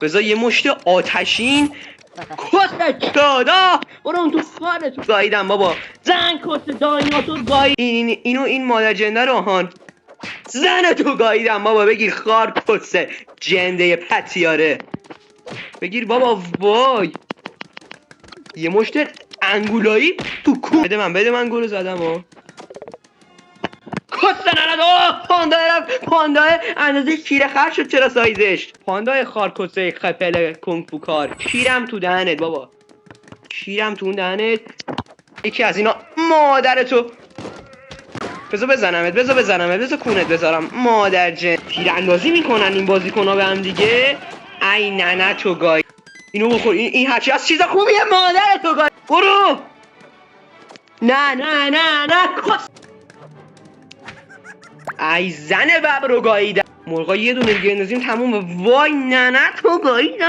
بذار یه مشت آتشین کست دادا برو اون تو خارتو گاییدم بابا. زن کست دایناسور گاید این مادر جنده رو آهان زن تو گاییدم بابا. بگیر خار کسه جنده پتیاره بگیر بابا. وای یه مشت انگولایی تو کو. بده من گلو زدم ها. کسته نرد پاندا اندازه شیر خر شد. چرا سایزش پاندای خار کسه خپل کنگ فو کار. کیرم تو دهنت بابا. کیرم تو دهنت. یکی از اینا مادرتو. بذار کونت بذارم مادر جن. تیراندازی میکنن این بازیکن‌ها به هم دیگه. ای ننه تو گای. اینو بخور. این هرچی از چیزا خوبیه. مادرتو گای. برو. نه کس. ای زن ببرو گاییدم. مرغا یه دونه دیگه اندازیم تموم. وای ننه تو گاییدم.